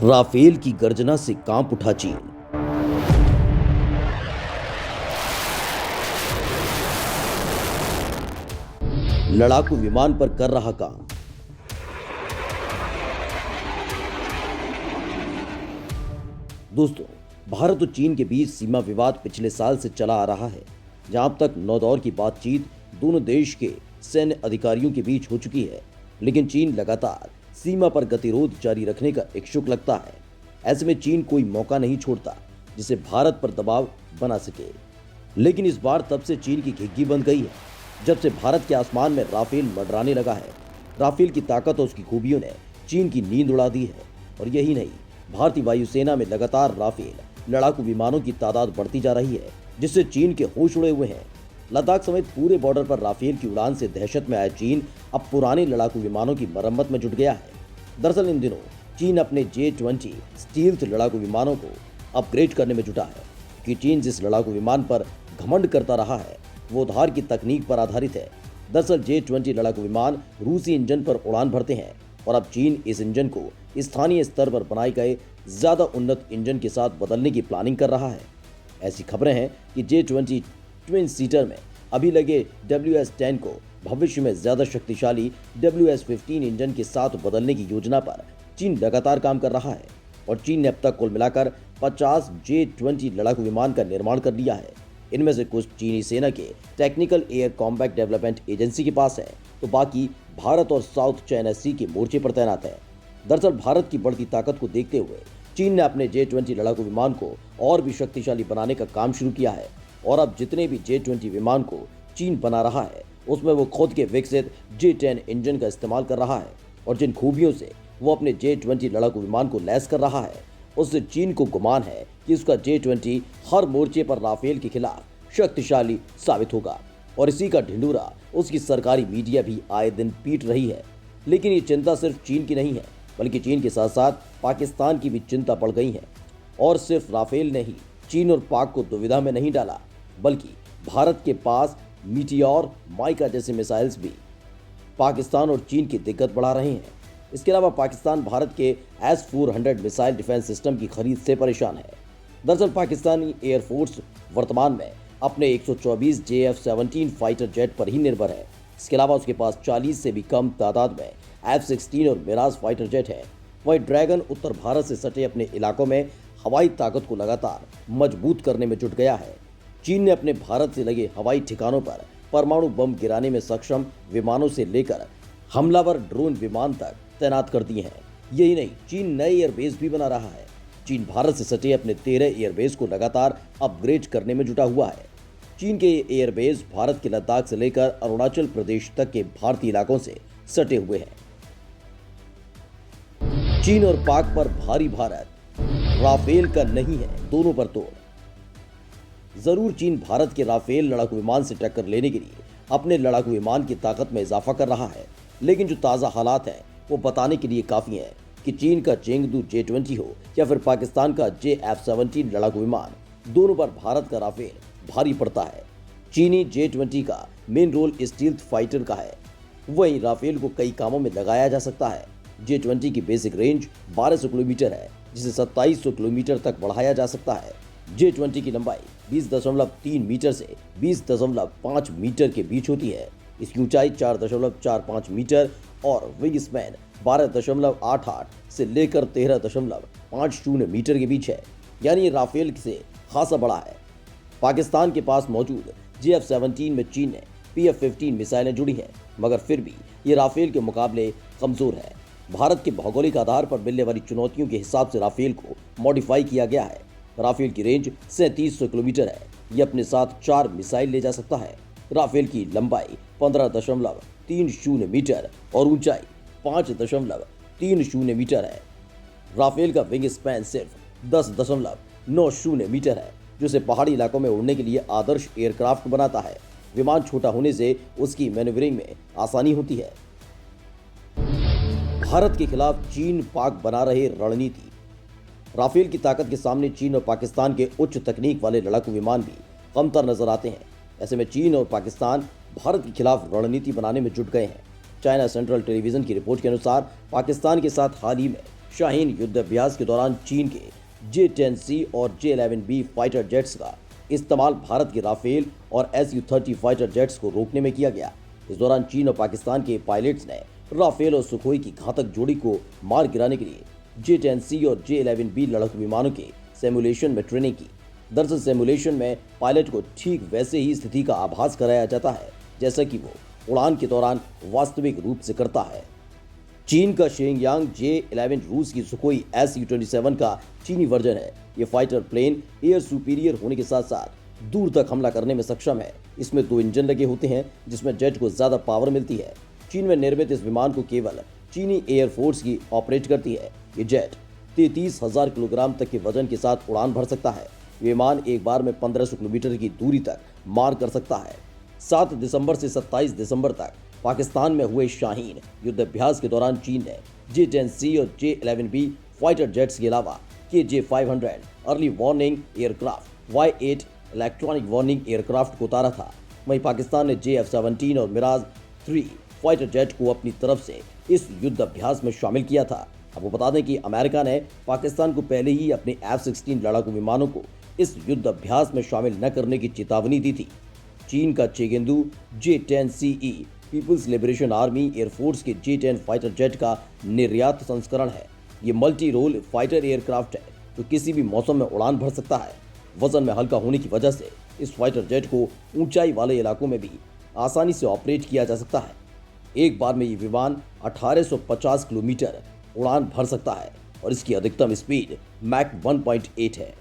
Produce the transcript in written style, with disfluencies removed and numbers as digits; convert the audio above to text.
Rafale की गर्जना से कांप उठा चीन। लड़ाकू विमान पर कर रहा काम। दोस्तों, भारत और चीन के बीच सीमा विवाद पिछले साल से चला आ रहा है, जहां अब तक 9 दौर की बातचीत दोनों देश के सैन्य अधिकारियों के बीच हो चुकी है। लेकिन चीन लगातार सीमा पर गतिरोध जारी रखने का इच्छुक लगता है। ऐसे में चीन कोई मौका नहीं छोड़ता जिसे भारत पर दबाव बना सके। लेकिन इस बार तब से चीन की घिघी बंद गई है, जब से भारत के आसमान में राफेल मंडराने लगा है। राफेल की ताकत और उसकी खूबियों ने चीन की नींद उड़ा दी है। और यही नहीं, भारतीय वायुसेना में लगातार राफेल लड़ाकू विमानों की तादाद बढ़ती जा रही है, जिससे चीन के होश उड़े हुए हैं। लद्दाख समेत पूरे बॉर्डर पर राफेल की उड़ान से दहशत में आया चीन अब पुराने लड़ाकू विमानों की मरम्मत में जुट गया है। दरअसल इन दिनों चीन अपने J-20 स्टील्थ लड़ाकू विमानों को अपग्रेड करने में जुटा है, कि चीन जिस लड़ाकू विमान पर घमंड करता रहा है वो उधार की तकनीक पर आधारित है। दरअसल J-20 लड़ाकू विमान रूसी इंजन पर उड़ान भरते हैं और अब चीन इस इंजन को स्थानीय स्तर पर बनाए गए ज्यादा उन्नत इंजन के साथ बदलने की प्लानिंग कर रहा है। ऐसी खबरें हैं कि J-20 ट्विन सीटर में अभी लगे WS-10 को भविष्य में ज्यादा शक्तिशाली WS-15 इंजन के साथ बदलने की योजना पर चीन लगातार काम कर रहा है। और चीन ने अब तक कुल मिलाकर 50 J-20 लड़ाकू विमान का निर्माण कर लिया है। इनमें से कुछ चीनी सेना के technical air combat development agency के पास है, तो बाकी भारत और साउथ चाइना सी के मोर्चे पर तैनात है। दरअसल भारत की बढ़ती ताकत को देखते हुए चीन ने अपने J-20 लड़ाकू विमान को और भी शक्तिशाली बनाने का काम शुरू किया है। और अब जितने भी J-20 विमान को चीन बना रहा है, उसमें वो खुद के विकसित J-10 इंजन का इस्तेमाल कर रहा है। और जिन खूबियों से वो अपने J-20 लड़ाकू विमान को लैस कर रहा है, उससे चीन को गुमान है कि उसका J-20 हर मोर्चे पर राफेल के खिलाफ शक्तिशाली साबित होगा। और इसी का ढिंढूरा उसकी सरकारी मीडिया भी आए दिन पीट रही है। लेकिन ये चिंता सिर्फ चीन की नहीं है, बल्कि चीन के साथ साथ पाकिस्तान की भी चिंता बढ़ गई है। और सिर्फ राफेल ने ही चीन और पाक को दुविधा में नहीं डाला, बल्कि भारत के पास मीटियोर, माइका जैसे मिसाइल्स भी पाकिस्तान और चीन की दिक्कत बढ़ा रहे हैं। इसके अलावा पाकिस्तान भारत के S-400 मिसाइल डिफेंस सिस्टम की खरीद से परेशान है। दरअसल पाकिस्तानी एयरफोर्स वर्तमान में अपने 124 JF-17 फाइटर जेट पर ही निर्भर है। इसके अलावा उसके पास 40 से भी कम तादाद में F-16 और मिराज फाइटर जेट है। वहीं ड्रैगन उत्तर भारत से सटे अपने इलाकों में हवाई ताकत को लगातार मजबूत करने में जुट गया है। चीन ने अपने भारत से लगे हवाई ठिकानों पर परमाणु बम गिराने में सक्षम विमानों से लेकर हमलावर ड्रोन विमान तक तैनात कर दिए हैं। यही नहीं, चीन नए एयरबेस भी बना रहा है। चीन भारत से सटे अपने 13 एयरबेस को लगातार अपग्रेड करने में जुटा हुआ है। चीन के एयरबेस भारत के लद्दाख से लेकर अरुणाचल प्रदेश तक के भारतीय इलाकों से सटे हुए हैं। चीन और पाक पर भारी भारत राफेल का नहीं है, दोनों पर तोड़। जरूर चीन भारत के राफेल लड़ाकू विमान से टक्कर लेने के लिए अपने लड़ाकू विमान की ताकत में इजाफा कर रहा है। लेकिन जो ताज़ा हालात हैं वो बताने के लिए काफ़ी है कि चीन का चेंगडू J-20 हो या फिर पाकिस्तान का JF-17 लड़ाकू विमान, दोनों पर भारत का राफेल भारी पड़ता है। चीनी J-20 का मेन रोल स्टील्थ फाइटर का है, वहीं राफेल को कई कामों में लगाया जा सकता है। J-20 की बेसिक रेंज 1200 किलोमीटर है, जिसे 2700 किलोमीटर तक बढ़ाया जा सकता है। J-20 की लंबाई 20.3 मीटर से 20.5 मीटर के बीच होती है। इसकी ऊंचाई 4.45 मीटर और विंग स्पैन 12.88 से लेकर 13.50 मीटर के बीच है, यानी ये राफेल से खासा बड़ा है। पाकिस्तान के पास मौजूद JF-17 में चीन ने PF-15 मिसाइलें जुड़ी हैं, मगर फिर भी ये राफेल के मुकाबले कमज़ोर है। भारत के भौगोलिक आधार पर मिलने वाली चुनौतियों के हिसाब से राफेल को मॉडिफाई किया गया है। राफेल की रेंज 3700 किलोमीटर है। ये अपने साथ 4 मिसाइल ले जा सकता है। राफेल की लंबाई 15.30 मीटर और ऊंचाई 5.30 मीटर है। राफेल का विंग स्पैन सिर्फ 10.90 मीटर है, जो इसे पहाड़ी इलाकों में उड़ने के लिए आदर्श एयरक्राफ्ट बनाता है। विमान छोटा होने से उसकी मैन्यूवरिंग में आसानी होती है। भारत के खिलाफ चीन पाक बना रहे रणनीति। राफेल की ताकत के सामने चीन और पाकिस्तान के उच्च तकनीक वाले लड़ाकू विमान भी कमतर नजर आते हैं। ऐसे में चीन और पाकिस्तान भारत के खिलाफ रणनीति बनाने में जुट गए हैं। चाइना सेंट्रल टेलीविजन की रिपोर्ट के अनुसार पाकिस्तान के साथ हाल ही में शाहीन युद्धाभ्यास के दौरान चीन के J-10C और J-11B फाइटर जेट्स का इस्तेमाल भारत के राफेल और Su-30 फाइटर जेट्स को रोकने में किया गया। इस दौरान चीन और पाकिस्तान के पायलट्स ने राफेल और सुखोई की घातक जोड़ी को मार गिराने के लिए J-10C और J-11B लड़ाकू विमानों के सिमुलेशन में ट्रेनिंग की। दरअसल सिमुलेशन में पायलट को ठीक वैसे ही स्थिति का आभास कराया जाता है जैसा कि वो उड़ान के दौरान वास्तविक रूप से करता है। चीन का शेंगयांग J-11 रूस की सुखोई Su-27 का चीनी वर्जन है। ये फाइटर प्लेन एयर सुपीरियर होने के साथ साथ दूर तक हमला करने में सक्षम है। इसमें 2 इंजन लगे होते हैं जिसमें जेट को ज्यादा पावर मिलती है। चीन में निर्मित इस विमान को केवल चीनी एयरफोर्स की ऑपरेट करती है। ये जेट 33,000 किलोग्राम तक के वजन के साथ उड़ान भर सकता है। ये विमान एक बार में 1500 किलोमीटर की दूरी तक मार कर सकता है। 7 दिसंबर से 27 दिसंबर तक पाकिस्तान में हुए शाहीन युद्धाभ्यास के दौरान चीन ने J-10C और J-11B फाइटर जेट्स के अलावा KJ-500 early warning aircraft, Y-8 electronic warning aircraft को उतारा था। वहीं पाकिस्तान ने JF-17 और मिराज 3 फाइटर जेट को अपनी तरफ से इस युद्धाभ्यास में शामिल किया था। आपको बता दें कि अमेरिका ने पाकिस्तान को पहले ही अपने F-16 लड़ाकू विमानों को इस युद्धाभ्यास में शामिल न करने की चेतावनी दी थी। चीन का चेगेंदू J-10CE people's liberation army air force के J-10 फाइटर जेट का निर्यात संस्करण है। ये मल्टी रोल फाइटर एयरक्राफ्ट है जो किसी भी मौसम में उड़ान भर सकता है। वजन में हल्का होने की वजह से इस फाइटर जेट को ऊंचाई वाले इलाकों में भी आसानी से ऑपरेट किया जा सकता है। एक बार में ये विमान 1850 किलोमीटर उड़ान भर सकता है और इसकी अधिकतम स्पीड मैक 1.8 है।